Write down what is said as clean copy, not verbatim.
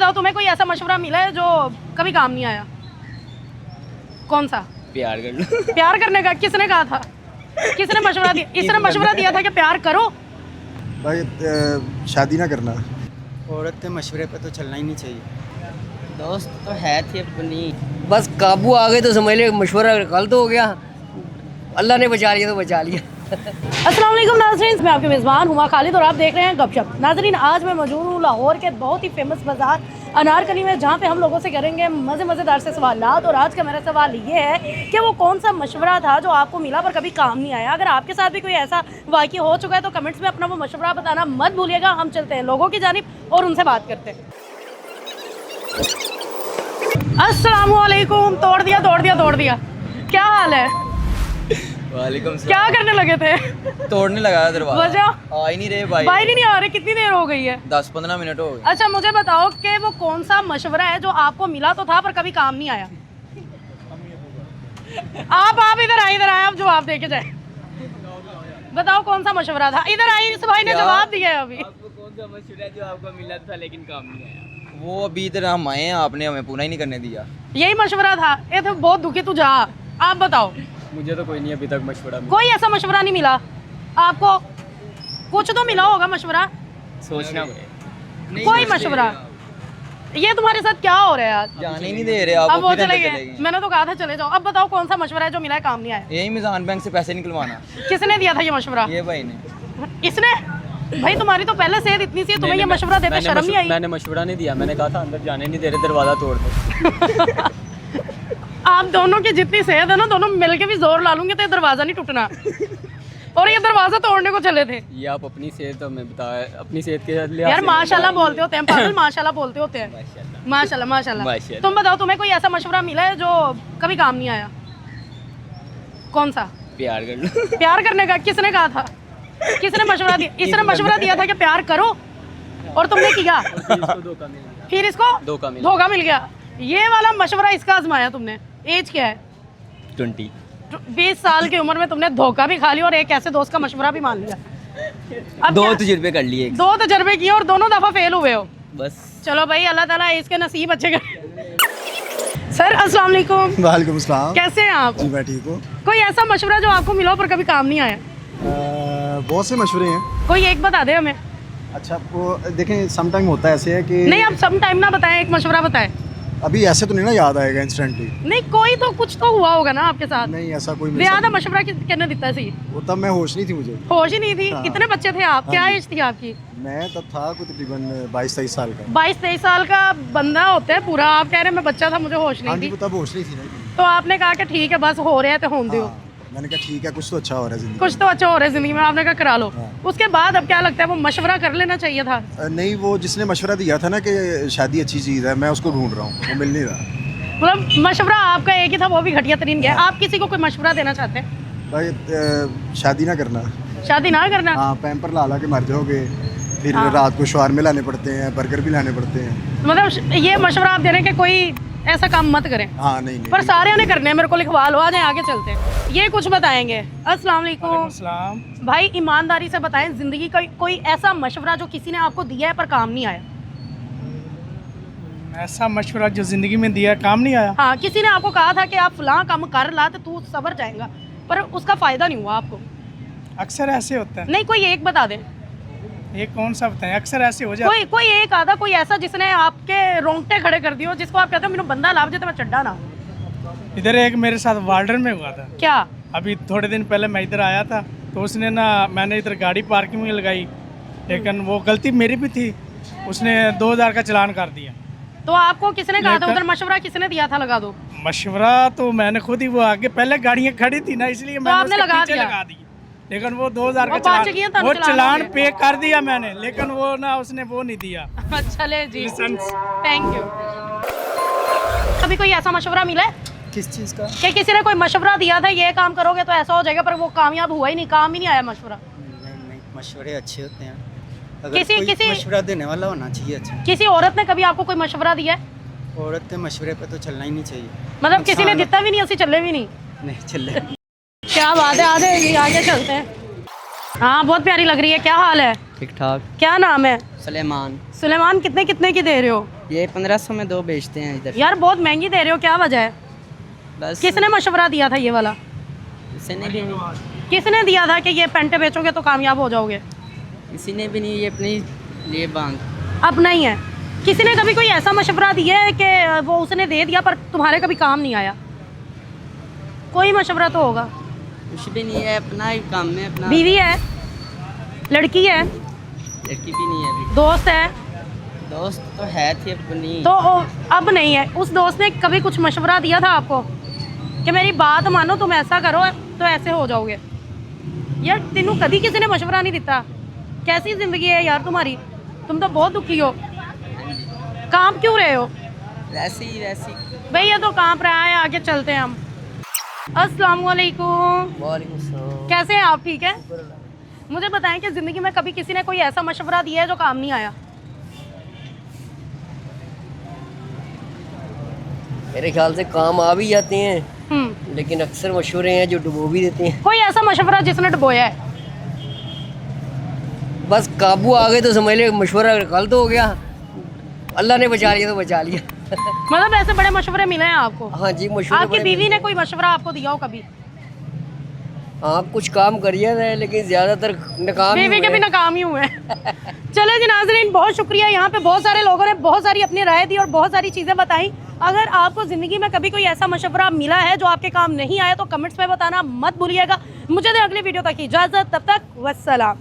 बताओ तुम्हें कोई ऐसा मशवरा मिला है जो कभी काम नहीं आया? कौन सा? प्यार कर लो। प्यार करने का किसने कहा था? किसने मशवरा दिया? इसने मशवरा दिया था कि प्यार करो। भाई शादी ना करना। औरत के मशवरे पे तो चलना ही नहीं चाहिए। दोस्त तो है थी अपनी, बस काबू आ गए तो समझ ले मशवरा गलत हो गया, अल्लाह ने बचा लिया तो बचा लिया। अस्सलाम वालेकुम नाज़रीन, मैं आपके मेज़बान हुमा खालिद और आप देख रहे हैं गपशप। नाज़रीन, आज मैं मौजूद हूँ लाहौर के बहुत ही फेमस बाज़ार अनारकली में, जहाँ पे हम लोगों से करेंगे मज़ेदार से सवालात। और आज का मेरा सवाल ये है कि वो कौन सा मशवरा था जो आपको मिला पर कभी काम नहीं आया। अगर आपके साथ भी कोई ऐसा वाक़या हो चुका है तो कमेंट्स में अपना वो मशवरा बताना मत भूलिएगा। हम चलते हैं लोगों की जानिब और उनसे बात करते हैं। अस्सलाम वालेकुम। तोड़ दिया। क्या हाल है? वालेकुम क्या करने लगे थे? तोड़ने लगा दरवाजा। वजह? आ ही नहीं रहे भाई। बाहर ही नहीं आ रहे। कितनी देर हो गई है? 10-15 मिनट हो गए। अच्छा, मुझे बताओ कि वो कौन सा मशवरा है जो आपको मिला तो था पर कभी काम नहीं आया? आप इधर आए, आप जवाब दे के जाए। बताओ कौन सा मशवरा था? इधर आई, इस भाई ने जवाब दिया है अभी। आपको कौन सा मशवरा है जो आपको मिला था लेकिन काम नहीं आया? वो अभी इधर हम आए हैं, आपने हमें पूरा ही नहीं करने दिया। यही मशवरा था? ये तो बहुत दुखी तू जा। आप बताओ। मुझे तो कोई नहीं अभी तक मशवरा कोई ऐसा मशवरा नहीं मिला आपको? कुछ तो मिला होगा मशवरा। सोचना कोई मशवरा? ये तुम्हारे साथ क्या हो रहा है आज? जाने ही नहीं दे रहे आप। अब वो चले गए। मैंने तो कहा था चले जाओ। अब बताओ कौन सा मशवरा है जो मिला है काम नहीं आया? यही मिजान बैंक से पैसे निकलवाना। किसने दिया था ये मशवरा? ये भाई ने। इसने? भाई तुम्हारी तो पहले सेहत इतनी सी है, तुम्हें ये मशवरा देते शर्म नहीं आई? मैंने मशवरा नहीं दिया, मैंने कहा था अंदर जाने नहीं दे रहे, दरवाजा तोड़ दो। आप दोनों की जितनी सेहत है ना, दोनों मिलके भी जोर ला लूंगे तो ये दरवाजा नहीं टूटना। और ये दरवाजा तोड़ने को चले थे। ये आप अपनी सेहत हमें बताए, अपनी सेहत के लिए यार माशाल्लाह बोलते होते हैं पागल, माशाल्लाह बोलते होते हैं। माशाल्लाह। तुम बताओ तुम्हें कोई ऐसा मशवरा मिला है जो कभी काम नहीं आया? कौन सा? प्यार कर लो। प्यार करने का किसने कहा था? किसने मशवरा दिया? इसने मशवरा दिया था कि प्यार करो और तुमने किया। फिर इसको धोखा मिल गया। ये वाला मशवरा इसका आजमाया तुमने। एज क्या है? 20। 20 साल की उम्र में तुमने धोखा भी खा लिया और एक ऐसे दोस्त का मशवरा भी मान लिया। अब दो क्या? तजुर्बे कर लिए। 2 तजर्बे किए और दोनों दफा फेल हुए हो। बस चलो भाई, अल्लाह ताला इसके नसीब अच्छे कर। सर अस्सलाम वालेकुम। वालेकुम सलाम। कैसे हैं आप? जी मैं ठीक हूँ। कोई ऐसा मशवरा जो आपको मिला हो पर कभी काम नहीं आया? बहुत से मशवरे हैं। कोई एक बता दे हमें। अच्छा, वो देखें सम टाइम होता है ऐसे है कि नहीं, आप सम टाइम ना बताएं, एक मशवरा बताएं। अभी ऐसे तो नहीं ना याद आएगा इंस्टेंटली। नहीं, कोई तो कुछ तो हुआ होगा ना आपके साथ। नहीं ऐसा कोई मेरे ज्यादा साथ मशवरा किसने दिता सी? वो तब मैं होश नहीं थी मुझे। होश ही नहीं थी? हाँ। कितने बच्चे थे आप? क्या हाँ। एज थी आपकी? मैं तब था कोई तकरीबन 22-23 साल का। 22-23 साल का बंदा होता है पूरा। आप कह रहे हैं मैं बच्चा था, मुझे होश हाँ नहीं जी, थी। वो तब होश नहीं थी ना। तो आपने कहा कि ठीक है बस हो रहा है तो होने दो। हाँ, मैंने कहा ठीक है कुछ तो अच्छा हो रहा है जिंदगी कुछ तो अच्छा हो रहा है जिंदगी में, आपने कहा करा लो। हाँ। उसके बाद अब क्या लगता है वो मशवरा कर लेना चाहिए था? नहीं, वो जिसने मशवरा दिया था ना कि शादी अच्छी चीज़ है, मैं उसको ढूंढ रहा हूँ, वो मिल नहीं रहा। मतलब मशवरा आपका एक ही था, वो भी घटिया तरीन गया। आप किसी को कोई मशवरा देना चाहते हैं? भाई शादी ना करना। शादी ना करना? हाँ, पैम्पर ला के मर जाओगे, फिर हाँ। रात को शवारमे लाने पड़ते हैं, बर्गर भी लाने पड़ते हैं। मतलब ये मशवरा आप दे रहे हैं कि कोई ऐसा काम मत करें। हाँ नहीं पर सारे ने करने हैं, मेरे को लिखवा लो। आ जाए आगे चलते हैं। ये कुछ बताएंगे। अस्सलाम वालेकुम। सलाम। भाई ईमानदारी से बताएं, जिंदगी का कोई ऐसा मशवरा जो किसी ने आपको दिया है पर काम नहीं आया? ऐसा मशवरा जो जिंदगी में दिया काम नहीं आया? हाँ, किसी ने आपको कहा था कि आप फलां काम कर ला तो तू सबर जाएगा, पर उसका फायदा नहीं हुआ आपको? अक्सर ऐसे होता है। नहीं, कोई एक बता दें। ये कौन सा बताएं? अक्सर ऐसे हो जाता कोई एक आधा कोई ऐसा जिसने आपके रोंगटे खड़े कर दिए हो, जिसको आप कहते हो मेरा बंदा लाभ जाता मैं चड्डा ना। है। इधर एक मेरे साथ वार्डन में हुआ था। क्या? अभी थोड़े दिन पहले मैं इधर आया था तो उसने ना, मैंने इधर गाड़ी पार्किंग में लगाई, लेकिन वो गलती मेरी भी थी, उसने 2000 का चालान कर दिया। तो आपको किसने कहा था उधर? मशवरा किसने दिया था लगा दो? मशवरा तो मैंने खुद ही, वो आगे पहले गाड़ियाँ खड़ी थी ना, इसलिए मैंने आपने उसके लगा पीछे दिया? लगा दी। लेकिन वो 2000 का वो बच गया था, चालान, वो चालान चालान हो पे कर दिया मैंने, लेकिन वो ना उसने वो नहीं दिया। चले जी, लाइसेंस। Thank you. कभी कोई ऐसा मशवरा मिला है किस चीज़ का? कि किसी ने कोई मशवरा दिया था ये काम करोगे तो ऐसा हो जाएगा, पर वो कामयाब हुआ ही नहीं, काम ही नहीं आया मशवरा? नहीं, मशवरे अच्छे होते हैं। किसी मशवरा देने वाला होना चाहिए अच्छा। किसी औरत ने कभी आपको कोई मशवरा दिया है? औरत के मशवरे पे तो चलना ही नहीं चाहिए। मतलब किसी ने दिता भी नहीं, ऐसी चले भी नहीं? नहीं चले। क्या बात है, आगे चलते हैं। हाँ, बहुत प्यारी लग रही है। क्या हाल है? ठीक ठाक। क्या नाम है? सलेमान। सुलेमान कितने कितने की दे रहे हो? ये 1500 में 2 बेचते हैं इधर। यार बहुत महंगी दे रहे हो, क्या वजह है? बस किसने मशवरा दिया था ये वाला? किसी ने भी नहीं, किसने दिया था कि ये पेंटे बेचोगे तो कामयाब हो जाओगे? किसी ने भी नहीं, ये अपने लिए बांध। अब नहीं है। किसी ने कभी कोई ऐसा मशवरा दिया है कि वो उसने दे दिया पर तुम्हारे कभी काम नहीं आया? कोई मशवरा तो होगा। कुछ भी नहीं है, अपना ही काम में अपना। बीवी है, लड़की है, लड़की भी नहीं है अभी। दोस्त है, दोस्त तो है थी अपनी। तो अब नहीं है। उस दोस्त ने कभी कुछ मशवरा दिया था आपको कि मेरी बात मानो, तुम ऐसा करो तो ऐसे हो जाओगे? यार तेनू कभी किसी ने मशवरा नहीं दिता? कैसी ज़िंदगी है यार तुम्हारी, तुम तो बहुत दुखी हो। काम क्यों रहे हो? वैसे ही भैया तो कांप रहा है, आगे चलते हैं हम। अस्सलाम वालेकुम, वालेकुम सलाम। कैसे हैं आप? ठीक है। मुझे बताएं कि ज़िंदगी में कभी किसी ने कोई ऐसा मशवरा दिया है जो काम नहीं आया? मेरे ख्याल से काम आ भी जाते हैं, लेकिन अक्सर मशवरे हैं जो डुबो भी देते हैं। कोई ऐसा मशवरा जिसने डुबोया है? बस काबू आ गए तो समझ ले मशवरा गलत हो गया, अल्लाह ने बचा लिया तो बचा लिया। मतलब ऐसे बड़े मशवरे मिले हैं आपको? हाँ जी, मशवरे आपकी बड़े बीवी ने कोई मशवरा आपको दिया हो कभी? हाँ, कुछ काम करिए रहे लेकिन ज़्यादातर नाकाम ही बीवी के हुए। भी नाकाम ही हुए हैं। चले जी नाज़रीन, बहुत शुक्रिया। यहाँ पे बहुत सारे लोगों ने बहुत सारी अपनी राय दी और बहुत सारी चीज़ें बताई। अगर आपको ज़िंदगी में कभी कोई ऐसा मशवरा मिला है जो आपके काम नहीं आया तो कमेंट्स में बताना मत भूलिएगा। मुझे दे अगली वीडियो तक की इजाज़त, तब तक वस्सलाम।